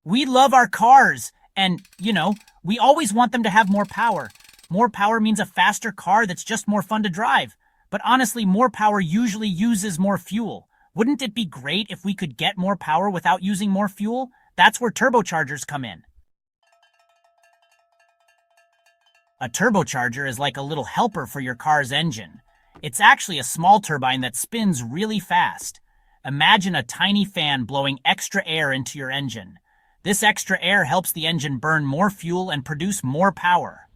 We love our cars, and, we always want them to have more power. More power means a faster car that's just more fun to drive. But honestly, more power usually uses more fuel. Wouldn't it be great if we could get more power without using more fuel? That's where turbochargers come in. A turbocharger is like a little helper for your car's engine. It's actually a small turbine that spins really fast. Imagine a tiny fan blowing extra air into your engine. This extra air helps the engine burn more fuel and produce more power.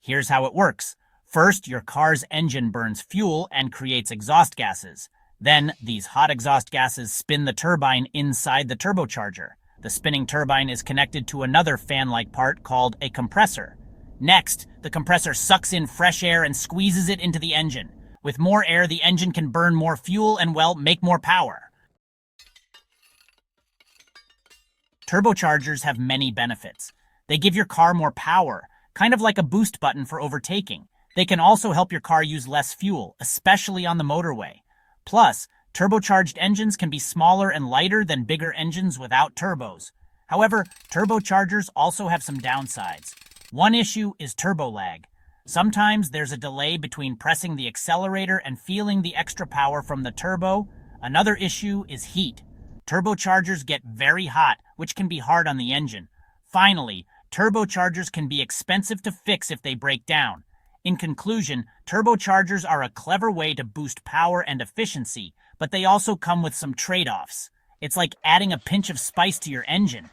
Here's how it works. First, your car's engine burns fuel and creates exhaust gases. Then, these hot exhaust gases spin the turbine inside the turbocharger. The spinning turbine is connected to another fan-like part called a compressor. Next, the compressor sucks in fresh air and squeezes it into the engine. With more air, the engine can burn more fuel and, make more power. Turbochargers have many benefits. They give your car more power, kind of like a boost button for overtaking. They can also help your car use less fuel, especially on the motorway. Plus, turbocharged engines can be smaller and lighter than bigger engines without turbos. However, turbochargers also have some downsides. One issue is turbo lag. Sometimes there's a delay between pressing the accelerator and feeling the extra power from the turbo. Another issue is heat. Turbochargers get very hot, which can be hard on the engine. Finally, turbochargers can be expensive to fix if they break down. In conclusion, turbochargers are a clever way to boost power and efficiency, but they also come with some trade-offs. It's like adding a pinch of spice to your engine.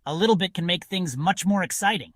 A little bit can make things much more exciting.